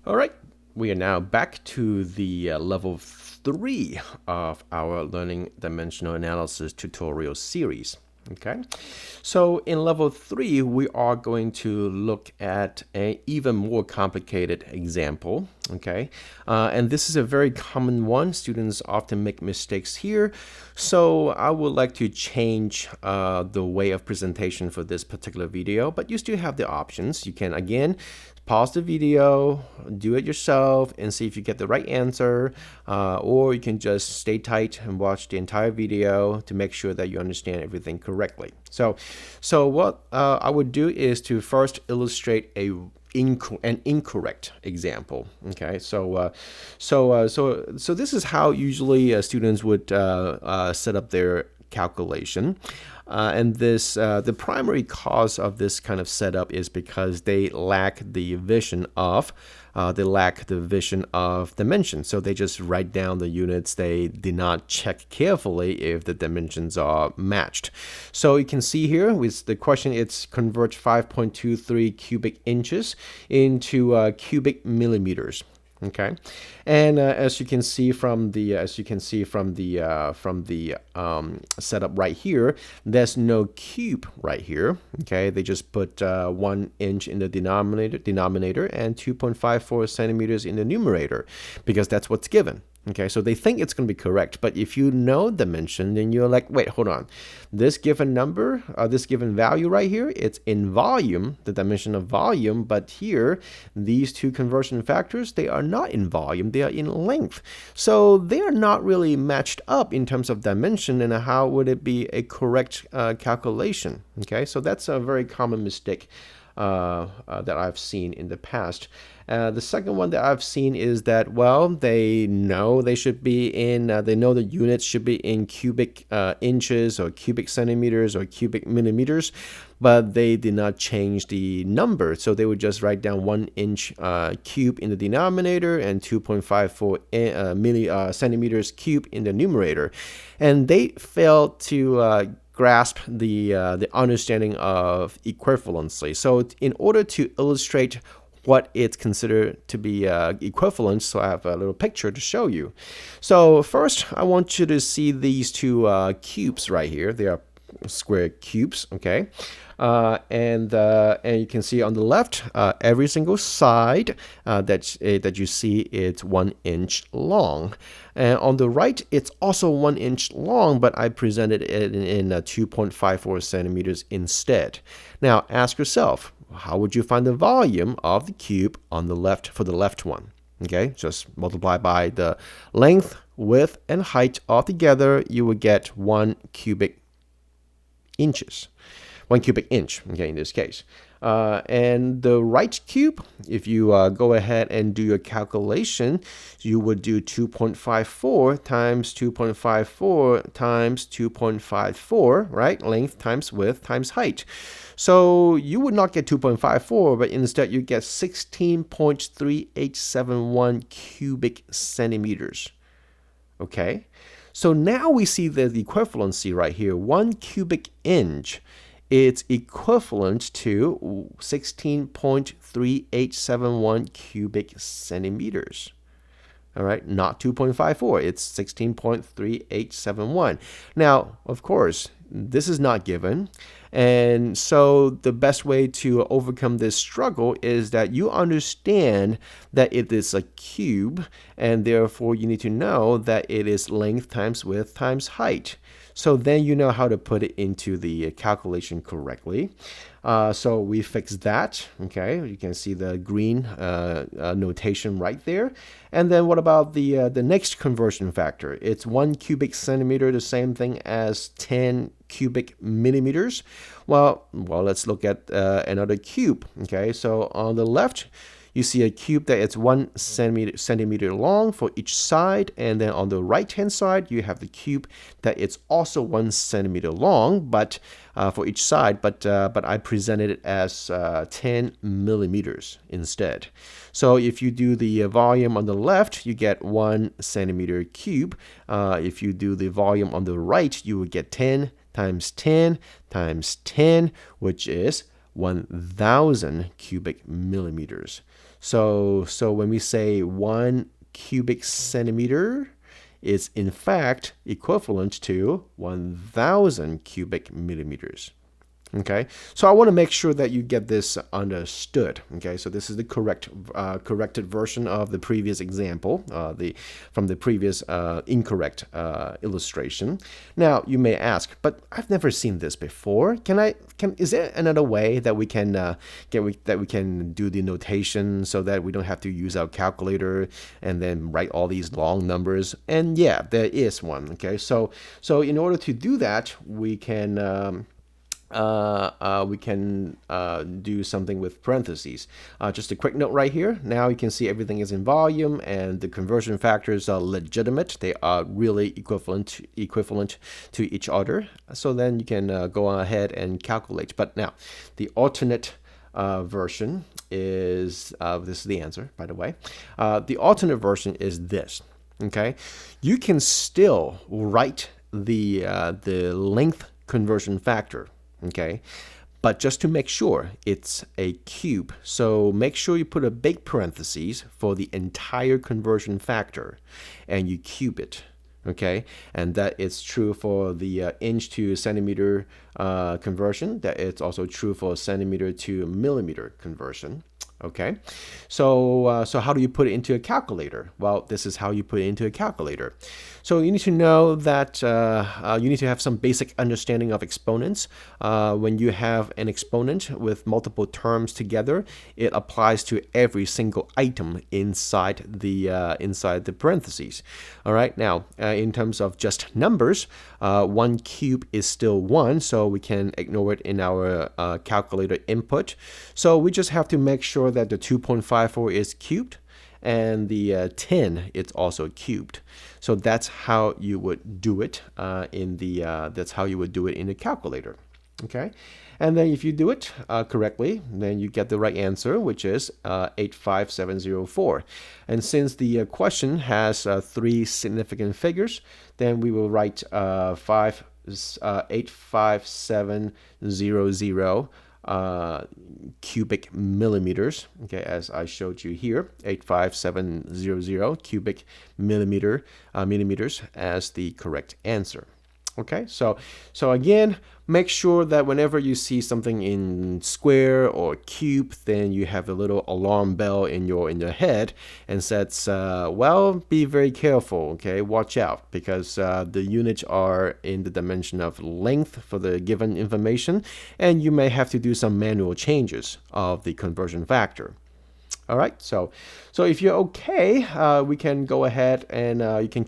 All right, we are now back to the level 3 of our Learning Dimensional Analysis tutorial series. Okay, so in level 3, we are going to look at an even more complicated example. Okay, and this is a very common one. Students often make mistakes here, so I would like to change the way of presentation for this particular video, but you still have the options. You can again pause the video, do it yourself, and see if you get the right answer, or you can just stay tight and watch the entire video to make sure that you understand everything correctly. So what I would do is to first illustrate an incorrect example. Okay, so this is how usually students would set up their calculation. And the primary cause of this kind of setup is because they lack the vision of dimension. So they just write down the units. They did not check carefully if the dimensions are matched. So you can see here with the question, it's convert 5.23 cubic inches into cubic millimeters. Okay, and as you can see from the setup right here, there's no cube right here. Okay, they just put 1 inch in the denominator and 2.54 centimeters in the numerator because that's what's given. Okay, so they think it's going to be correct, but if you know dimension, then you're like, wait, hold on. This given number, this given value right here, it's in volume, the dimension of volume, but here, these two conversion factors, they are not in volume, they are in length. So they are not really matched up in terms of dimension, and how would it be a correct calculation? Okay, so that's a very common mistake that I've seen in the past. The second one that I've seen is that, well, they know they should be in, they know the units should be in cubic inches or cubic centimeters or cubic millimeters, but they did not change the number. So they would just write down 1 inch cube in the denominator and 2.54 centimeters cube in the numerator. And they failed to grasp the understanding of equivalency. So in order to illustrate what it's considered to be equivalent, so I have a little picture to show you. So first, I want you to see these two cubes right here. They are square cubes, okay? And you can see on the left, every single side that you see, it's 1 inch long. And on the right, it's also 1 inch long, but I presented it in 2.54 centimeters instead. Now, ask yourself, how would you find the volume of the cube on the left for the left one? Okay, just multiply by the length, width, and height all together. You would get 1 cubic inches. 1 cubic inch, okay, in this case. And the right cube, if you go ahead and do your calculation, you would do 2.54 times 2.54 times 2.54, right? Length times width times height. So you would not get 2.54, but instead you get 16.3871 cubic centimeters. Okay? So now we see the equivalency right here. 1 cubic inch, it's equivalent to 16.3871 cubic centimeters. All right, not 2.54, it's 16.3871. Now, of course, this is not given. And so the best way to overcome this struggle is that you understand that it is a cube, and therefore you need to know that it is length times width times height. So then you know how to put it into the calculation correctly. So we fixed that. Okay, you can see the green notation right there. And then what about the next conversion factor? It's 1 cubic centimeter, the same thing as 10 cubic millimeters. Well, let's look at another cube. Okay, so on the left, you see a cube that is 1 centimeter long for each side, and then on the right hand side you have the cube that it's also 1 centimeter long, but for each side, but I presented it as 10 millimeters instead. So if you do the volume on the left, you get 1 centimeter cube. If you do the volume on the right, you would get 10 times 10 times 10, which is 1,000 cubic millimeters. So when we say 1 cubic centimeter, is in fact equivalent to 1,000 cubic millimeters. Okay, so I want to make sure that you get this understood. Okay, so this is the corrected version of the previous example, from the previous incorrect illustration. Now you may ask, but I've never seen this before. Is there another way that we can do the notation so that we don't have to use our calculator and then write all these long numbers? And yeah, there is one. Okay, so in order to do that, we can do something with parentheses. Just a quick note right here. Now you can see everything is in volume and the conversion factors are legitimate. They are really equivalent to each other. So then you can go ahead and calculate. But now the alternate version is, this is the answer, by the way. The alternate version is this. Okay, you can still write the length conversion factor. Okay, but just to make sure it's a cube, so make sure you put a big parentheses for the entire conversion factor and you cube it. Okay, and that is true for the inch to centimeter conversion. That it's also true for centimeter to millimeter conversion. Okay, so how do you put it into a calculator? Well, this is how you put it into a calculator. So you need to know that you need to have some basic understanding of exponents. When you have an exponent with multiple terms together, it applies to every single item inside the parentheses. All right. Now, in terms of just numbers, 1 cube is still 1, so we can ignore it in our calculator input. So we just have to make sure that the 2.54 is cubed and the 10 it's also cubed. So that's how you would do it in the calculator. Okay, and then if you do it correctly, then you get the right answer, which is 85704. And since the question has 3 significant figures, then we will write 85700 cubic millimeters. Okay, as I showed you here, 85700 cubic millimeters as the correct answer. Okay, so again, make sure that whenever you see something in square or cube, then you have a little alarm bell in your head and says, well, be very careful. Okay, watch out, because the units are in the dimension of length for the given information, and you may have to do some manual changes of the conversion factor. All right, so if you're okay, we can go ahead and you can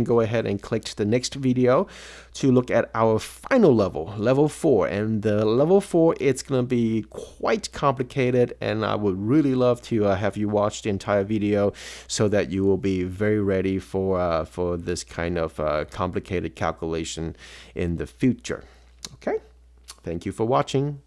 go ahead and click to the next video to look at our final level 4. And the level 4, it's gonna be quite complicated, and I would really love to have you watch the entire video so that you will be very ready for this kind of complicated calculation in the future. Okay, thank you for watching.